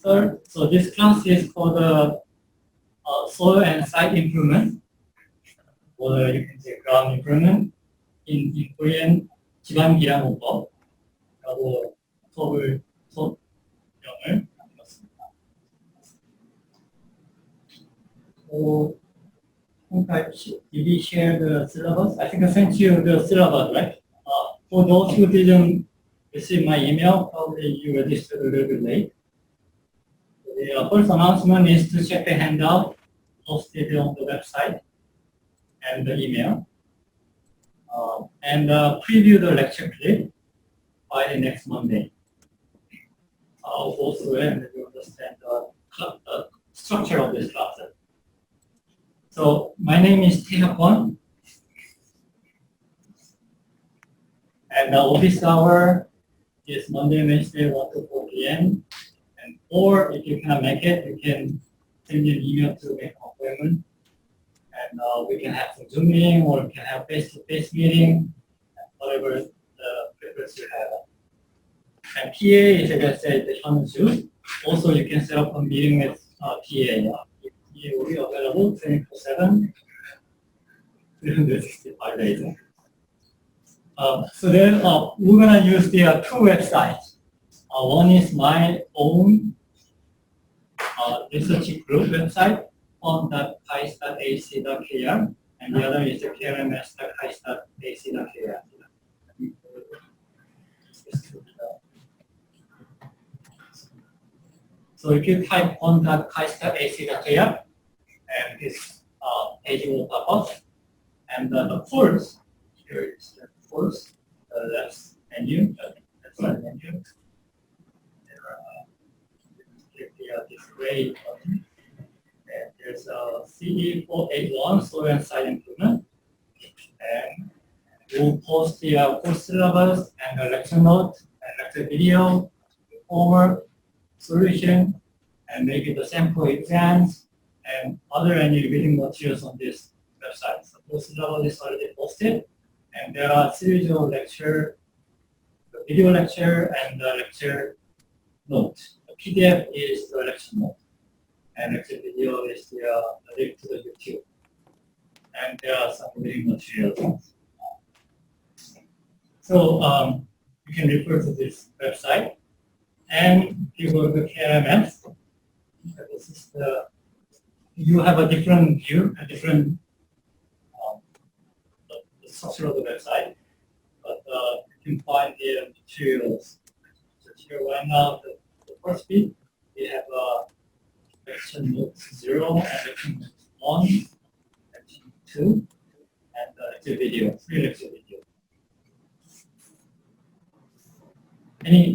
third, so this class is called soil and site improvement, or you can say ground improvement in Korean 기반 기량호법이라고 수업을 수업명을 만들었습니다. Did we share the syllabus? I think I sent you the syllabus, right? For those who didn't receive my email, probably you registered a little bit late. The first announcement is to check the handout posted on the website and the email. And preview the lecture clip by the next Monday. I'll go through it and you understand the structure of this class. So my name is Tae-Hyuk, and the office hour is Monday, Wednesday, 1 to 4 p.m. And or if you cannot make it, you can send me an email to make an appointment. And we can have some Zoom meeting, or we can have face-to-face meeting, whatever the preference you have. And PA is, as I said, the Hyun. Also, you can set up a meeting with PA. PA will be available 24/7, 365 days. So then we're going to use the two websites. One is my own research group website, on.kais.ac.kr, and the other is the krms.kais.ac.kr. So if you type on.kais.ac.kr, and this page will pop up, and the course, here is the course, the left menu, that's right menu. This gray button. And there's a CE437 soil and site improvement. And we'll post the course syllabus and the lecture note and lecture video, homework, solution, and maybe the sample exams and other any reading materials on this website. So the syllabus is already posted, and there are series of lecture, the video lecture and the lecture note. The PDF is the lecture note, and lecture video is the link to the YouTube. And there are some reading materials. So you can refer to this website. And if you go to KMS, this is you have a different view, a different the structure of the website. But you can find the materials. So here right now, the first bit, we have lecture note 0 and lecture note 1, lecture 2, and lecture video, 3 lecture video.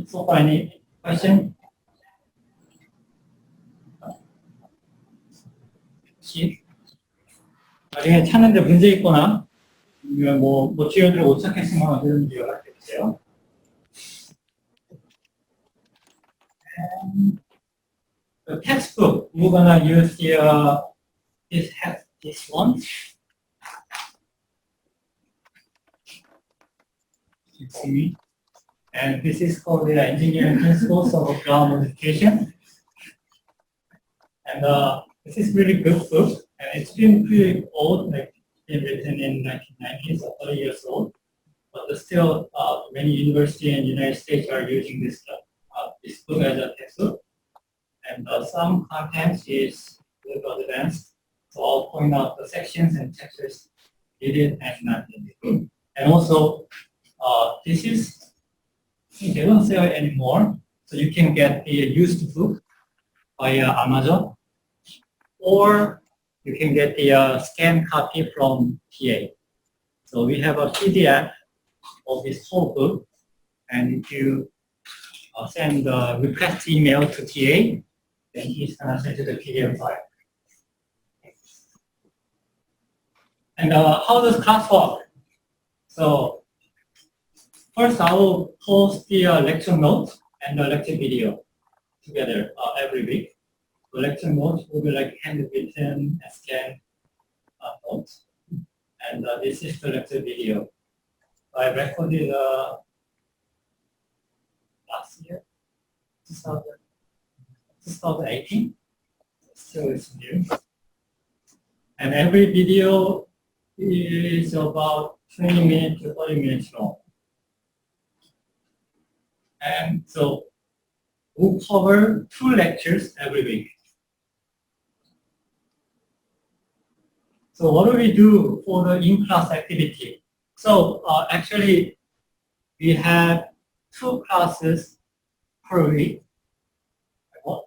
So far, any question? 혹시 나중에 찾는데 문제 있거나 아니면 뭐 지원들을 못 찾겠으면 언제든지 연락해 주세요. The textbook, we're gonna use this one. You see me? And this is called the Engineering Principles of Ground Modification. And this is really good book, and it's been pretty old, like been written in 1990s, or 30 years old. But still, many universities in the United States are using this book as a textbook. And some content is a little advanced, so I'll point out the sections and chapters needed and not needed. And also, this is, they don't sell it anymore, so you can get a used book via Amazon, or you can get the scanned copy from TA. So we have a PDF of this whole book, and if you send the request email to TA, then he's going to send you the PDF file. And how does class work? So first, I will post the lecture notes and the lecture video together every week. The lecture notes will be like handwritten and scanned notes. And this is the lecture video. I recorded last year, 2000. 2018. Still it's new. And every video is about 20 minutes to 30 minutes long. And so we'll cover 2 lectures every week. So what do we do for the in-class activity? So actually, we have 2 classes per week,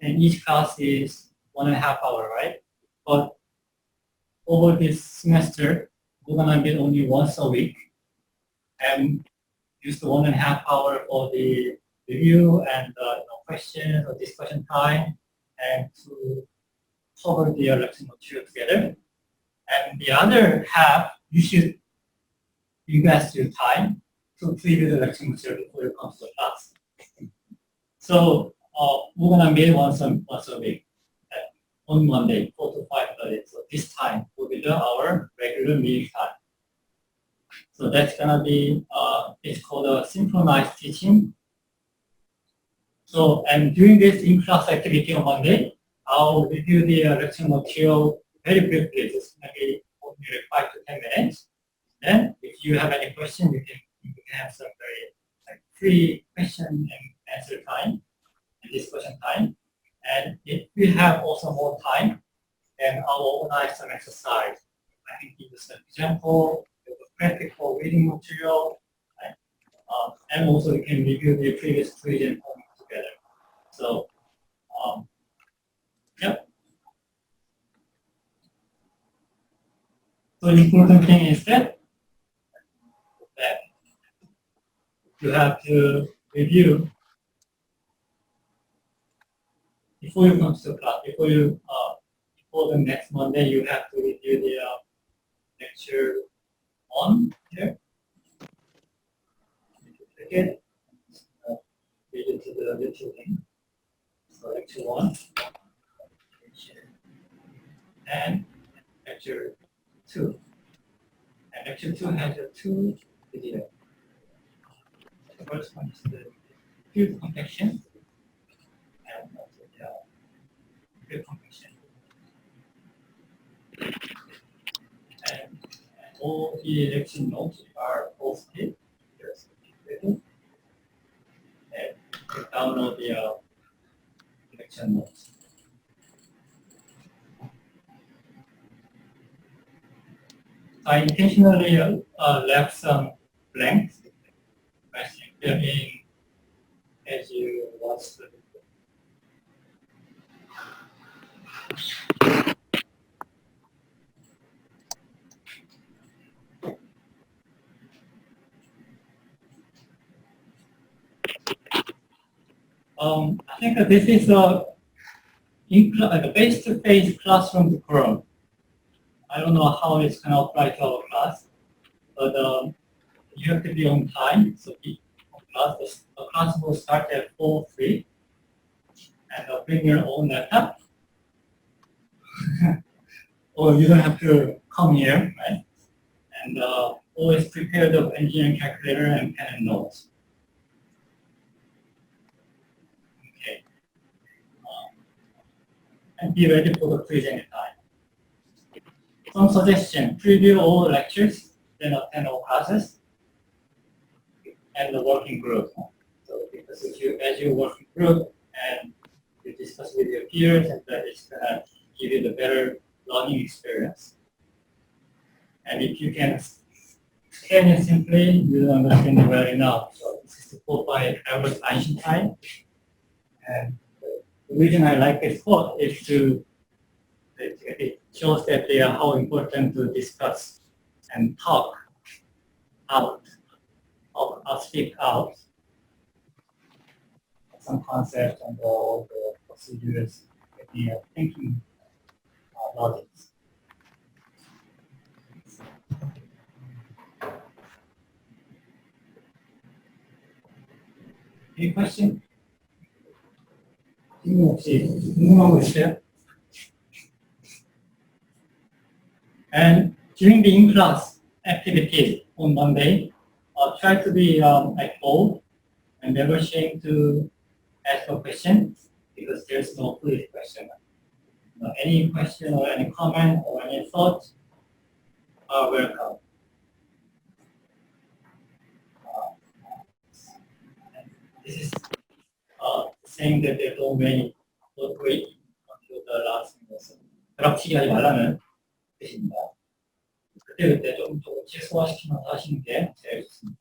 and each class is 1.5 hours, right? But over this semester, we're gonna meet only once a week, and use the 1.5 hours for the review and questions or discussion time, and to cover the lecture material together. And the other half, you should invest your time to preview the lecture material before you come to the class. So we're gonna meet once a week on Monday, 4 to 5:30. So this time will be our regular meeting time. So that's gonna be it's called a synchronized teaching. So and during this in-class activity on Monday, I'll review the lecture material very briefly, just maybe only 5 to 10 minutes. Then, if you have any question, you can have some very free question and answer time and discussion time. And if we have also more time, then I'll organize some exercise. I can give you some example, the practical reading material, right? And also we can review the previous quiz and homework together. So, yep. So the important thing is that you have to review before you come to the class. Before the next Monday, you have to review the lecture 1 here. Click it. Read it to the little thing. So lecture 1 and lecture 2. And lecture 2 has 2 videos. The first one is the field compaction and also the field compaction. And all the lecture notes are posted. Just and you download the lecture notes. I intentionally left some blanks fill in as you watch the video. I think that this is a face-to-face classroom decorum. I don't know how it's going to apply to our class, but you have to be on time. So the class will start at 4:03, and bring your own laptop. Or you don't have to come here, right? And always prepare the engineering calculator and pen and notes. Okay. And be ready for the quiz anytime. Some suggestion: preview all lectures, then attend all classes, and the working group. So because as you work in group and you discuss with your peers, and that it's gonna give you the better learning experience. And if you can explain it simply, you don't understand it well enough. So this is the quote by Albert Einstein. And the reason I like this quote is it shows that they are how important to discuss and talk out, or speak out some concepts and all the procedures, the thinking logics. Any question? 궁금한 거 있어요? And during the in-class activity on Monday, try to be bold and never ashamed to ask a question. because there's no fluid question. Any question or any comment or any thought are welcome. This is saying that they don't wait until the last minute. 벼락치기 하지 말라는 뜻입니다. 그때 조금씩 소화시키면서 하시는 게 제일 좋습니다.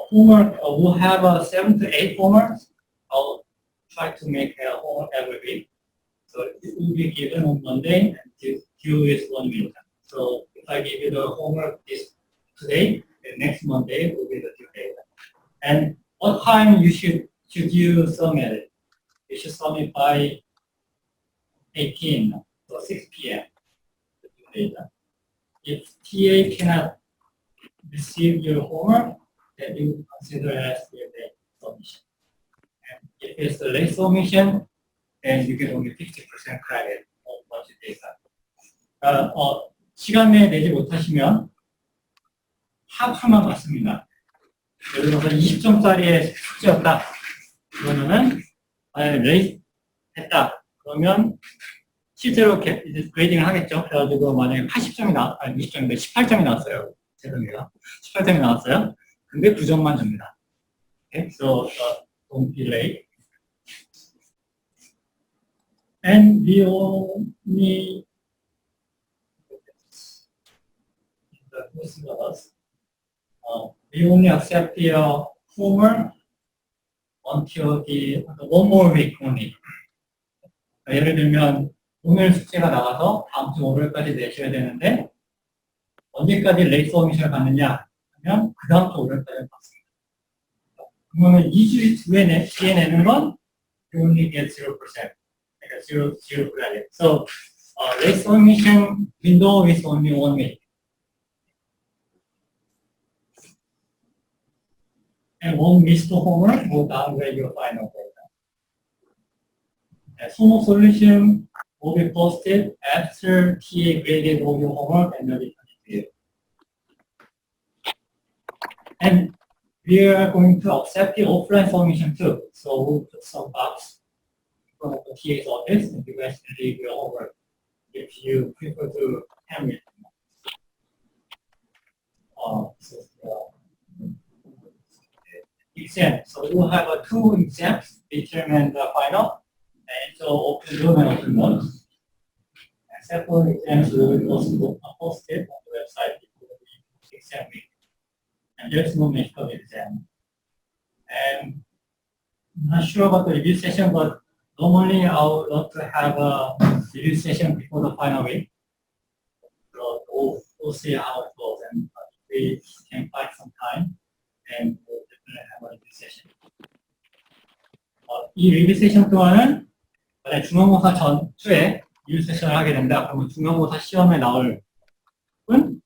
Homework, we'll have 7 to 8 homeworks. I'll try to make a homework every week. So it will be given on Monday and due is 1 week. So if I give you the homework today, the next Monday will be the due date. And what time you should you submit it? You should submit by 18, so 6 p.m. If TA cannot receive your homework, then you consider as your late submission. And if it's a late submission, then you get only 50% credit of what you did. 시간 내에 내지 못하시면 합수만 받습니다. 예를 들어서 20점짜리의 숙제였다. 그러면은 만약에 레이스 했다. 그러면 실제로 이제 그레이딩을 하겠죠. 그래가지고 만약에 80점이 20점인데 18점이 나왔어요. 죄송해요. 18점이 나왔어요. 근데 9점만 줍니다. Okay? So don't be late. And we only we only accept the homework until the one more week only. 예를 들면 오늘 숙제가 나가서 다음 주 월요일까지 내셔야 되는데 언제까지 레이트 서미션을 받느냐 하면 그 다음 주 월요일까지 받습니다. 그러면 2주 뒤에 내는 건 you only get 0%. 그러니까 0 credit. So late submission window is only 1 week. And one missed homework will downgrade your final grade. And homework solution will be posted after TA graded all your homework and returned to you. And we are going to accept the offline submission too. So we'll put some box from the TA's office and you guys can leave your homework if you prefer to handle it. Exam. So we'll have 2 exams, midterm and final. And so open room and open mode. And separate exams will be posted on the website before the exam week. And there's no medical exam. And I'm not sure about the review session, but normally I would love to have a review session before the final week. So we'll see how it goes. And if we can find some time, then we'll definitely have a review session. 이 리뷰 세션 동안은 만약 중간고사 전주에 리뷰 세션을 하게 된다. 그러면 중간고사 시험에 나올 분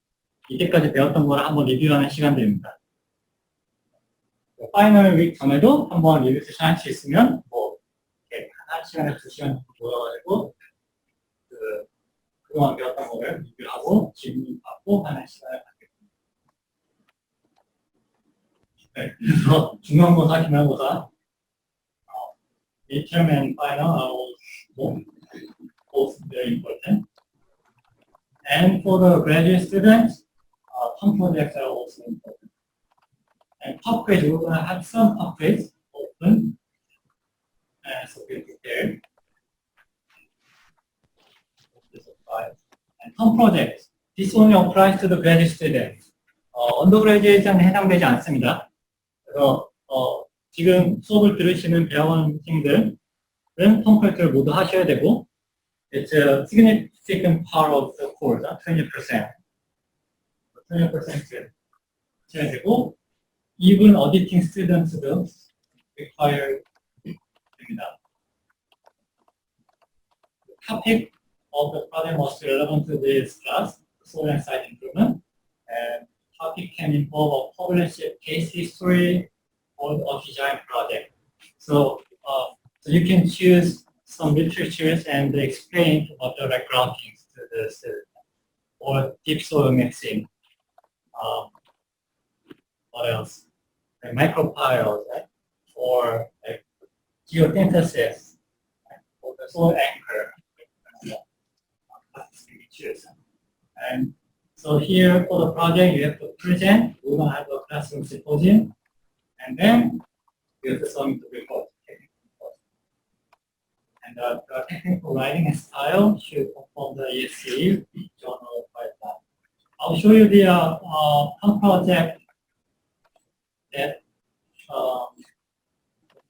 이때까지 배웠던 걸 한번 리뷰하는 시간들입니다. 파이널 윅 전에도 한번 리뷰 세션 할 수 있으면 뭐 이렇게 1시간에 2시간 모여가지고 그동안 배웠던 거를 리뷰하고 질문 받고 하는 시간을 갖겠습니다. 네, 그래서 중간고사, 기말고사 midterm and final are both very important. And for the graduate students, some projects are also important. And pub quiz, we're going to have some pub quiz open. So be prepared. And some projects, this only applies to the graduate students. 언더그래듀에이트는 해당되지 않습니다. 그래서 지금 수업을 들으시는 대학원생들은 컴퓨터를 모두 하셔야 되고, it's a significant part of the course, 20%. 20% 하셔야 되고, even auditing students도 require 됩니다. The topic of the project most relevant to this class, soil and site improvement, and topic can involve a published case history, or a design project. So, so you can choose some literatures and explain about the background things to the student. Or deep soil mixing. What else? Like micropiles, right? Or like geosynthesis for the soil anchor. And so here for the project, you have to present. We're going to have a classroom symposium, and then you have to submit the report. And the technical writing style should conform the ESC journal guideline. I'll show you the one project that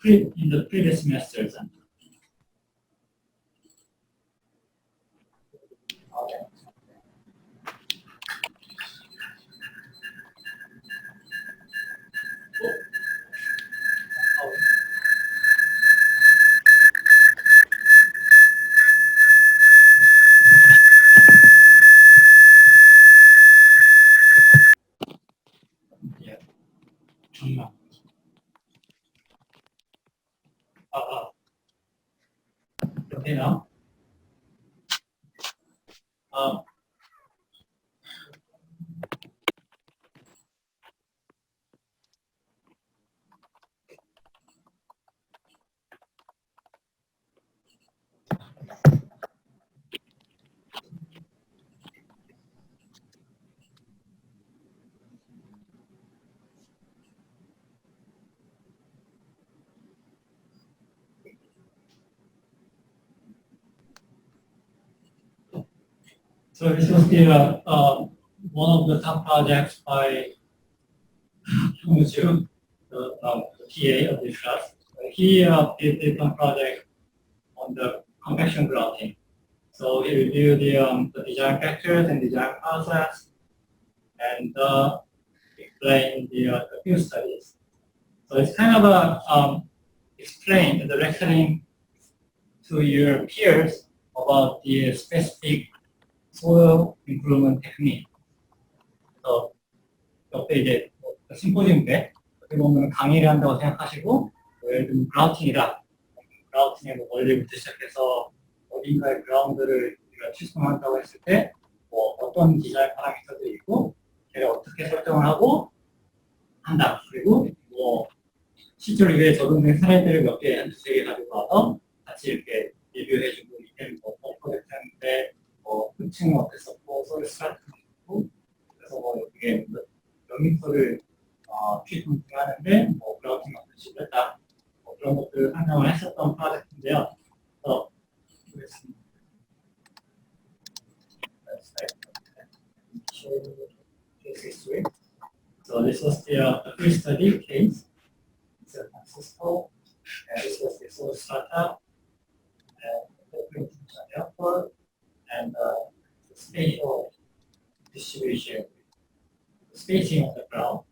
in the previous semesters. Okay. Yeah. Okay now. So this was the one of the top projects by Hyung-Joo, the TA of this class. He did one project on the convection grouting. So he reviewed the design factors and design process, and explained the field studies. So it's kind of a explain the lecturing to your peers about the specific soil improvement technique. 그래서 옆에 이제 심포지엄 때 어떻게 보면 강의를 한다고 생각하시고 예를 들면 그라우팅이다. 그라우팅의 뭐 원리부터 시작해서 어딘가의 그라운드를 우리가 추정한다고 했을 때 뭐 어떤 디자인 파라미터들이 있고 걔를 어떻게 설정을 하고 한다. 그리고 뭐 실제로 이게 적용된 사례들을 몇 개, 한 두세 개 가지고 와서 같이 이렇게 리뷰해주고 이때는 뭐 프로젝트 했는데 뭐 층은 어땠었고 소리 스타트도 있고 그래서 뭐 이게 몇 미터를 트리트먼트하는데 뭐 그라우팅 어떤 식으로 했다. 뭐 그런 것들을 상정을 했었던 프로젝트인데요. So this was the pre-study case. It's a Francisco, and this was the solar startup, and the airport, and the spatial distribution, the spacing of the ground.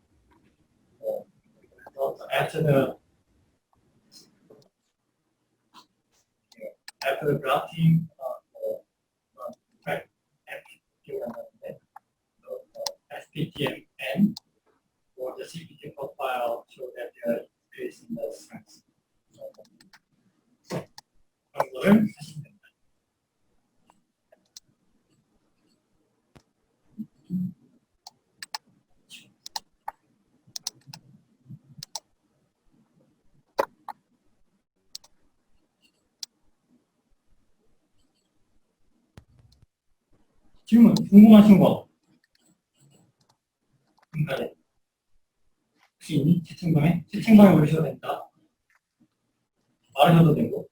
So after the grouting, SPTM or the CPT profile show that they are increasing the strength. 질문 궁금하신 거 지금까지 혹시 있니? 채팅방에 올리셔도 됩니다. 말하셔도 되고.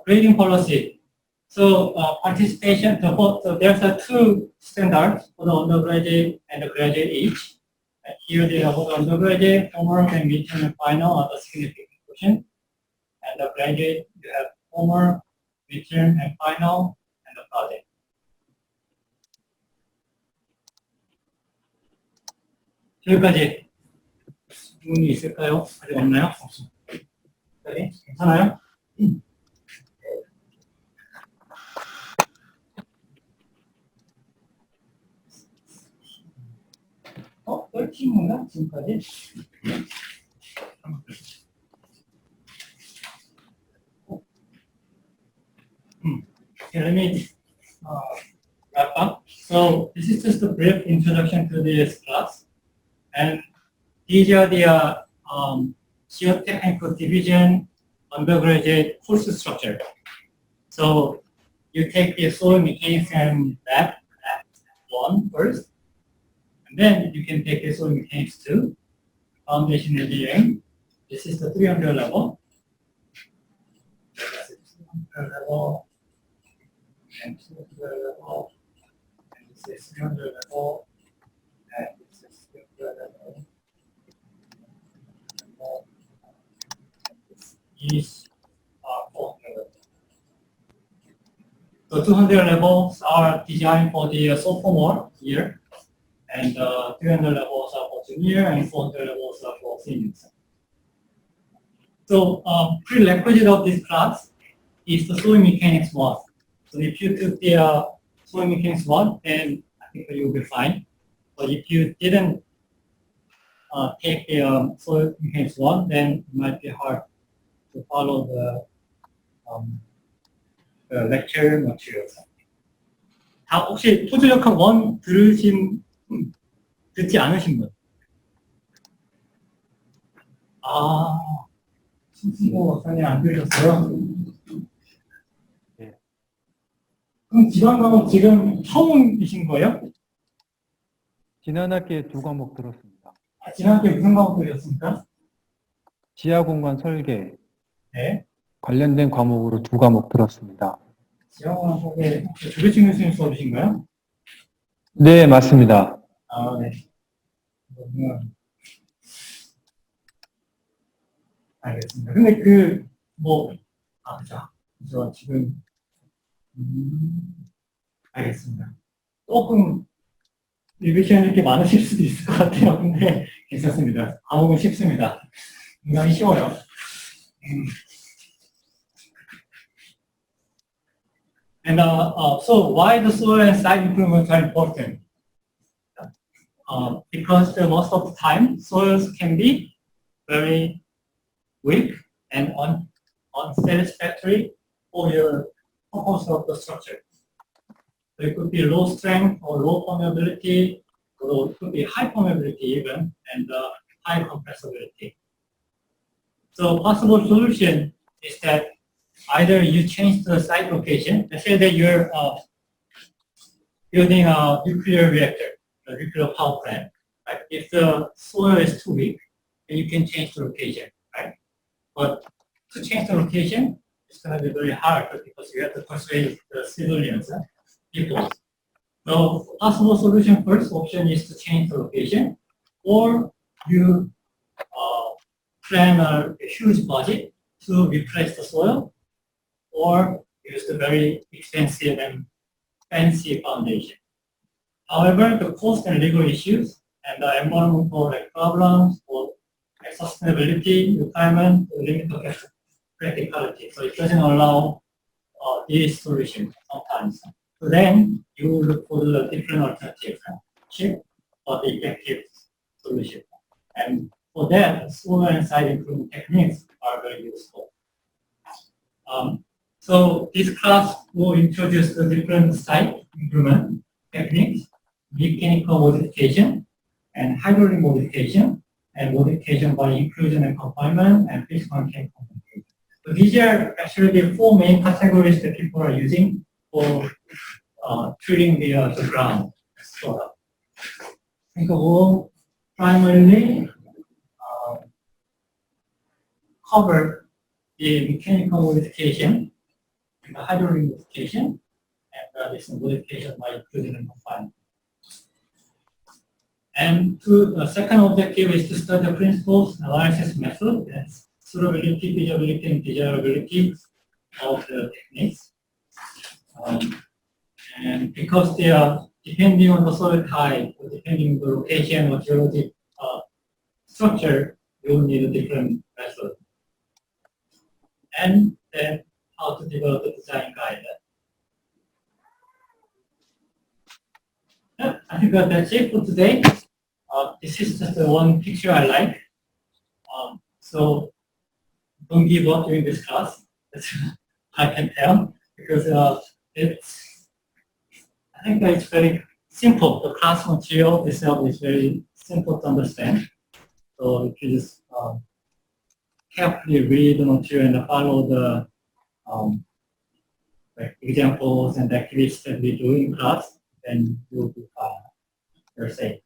Grading policy. So participation. So there's two standards for the undergraduate and the graduate each. And here they have the undergraduate, formal, and midterm and final are the significant portion. And the graduate, you have formal, midterm, and final, and the project. 여기까지 질문이 있을까요? 아직 없나요? 여기까지 괜찮아요? 떨친구인가? 지금까지? Let me wrap up. So this is just a brief introduction to this class. And these are the geotechnical division undergraduate course structure. So you take the soil mechanics and lab 1 first, and then you can take the soil mechanics 2, foundation engineering. This is the 300 level. This is 300 level, and 200 level, and this is 300 level, and this is 300 level. These are 400 level. So 200 levels are designed for the sophomore year, and 300 levels are for junior, and 400 levels are for seniors. So prerequisite of this class is the soil mechanics 1. So if you took the soil mechanics 1, then I think you'll be fine. But if you didn't take the soil mechanics 1, then it might be hard to follow the lecture materials. 다 혹시 포즈력학 1 듣지 않으신 분? 신승호 박사님 안 들으셨어요? 네. 그럼 지방 과목 지금 처음이신 거예요? 지난 학기에 2과목 들었습니다. 지난 학기에 무슨 과목 들으셨습니까? 지하공간 설계 네. 관련된 과목으로 2과목 들었습니다. 지하공간 설계 조배진 교수님 수업이신가요? 네, 맞습니다. 네. 그러면 알겠습니다. 근데 그죠. 저 지금 알겠습니다. 조금 리뷰션이 이렇게 많으실 수도 있을 것 같아요. 근데 괜찮습니다. 과목은 쉽습니다. 굉장히 쉬워요. And so why the soil and site improvements are important? Because most of the time soils can be very weak and unsatisfactory for your purpose of the structure. So it could be low strength or low permeability, or it could be high permeability even, and high compressibility. So possible solution is that either you change the site location. Let's say that you're building a nuclear reactor, a nuclear power plant. Right? If the soil is too weak, then you can change the location. Right? But to change the location, it's going to be very hard because you have to persuade the civilians, people. So possible solution first option is to change the location, or you plan a huge budget to replace the soil, or use the very expensive and fancy foundation. However, the cost and legal issues and the environmental problems or sustainability requirement limit the practicality. So it doesn't allow this solution sometimes. So then you look for the different alternatives, cheap or the effective solution. And for that, soil and site improvement techniques are very useful. So this class will introduce the different site improvement techniques, mechanical modification, and hydraulic modification, and modification by inclusion and confinement, and physical and chemical modification. So these are actually the 4 main categories that people are using for treating the ground. So I think we'll primarily cover the mechanical modification, and the hydraulic modification, and this modification by inclusion and confinement. And the second objective is to study the principles, analysis method, and suitability, feasibility, and desirability of the techniques. And because they are depending on the soil type, or depending on the location or geologic structure, you will need a different method. And then how to develop the design guide. Yeah, I think that's it for today. This is just the one picture I like. So don't give up during this class. That's I can tell because I think that it's very simple. The class material itself is very simple to understand. So if you just carefully read the material and follow the like examples and activities that we do in class, then you'll be fine. You're safe.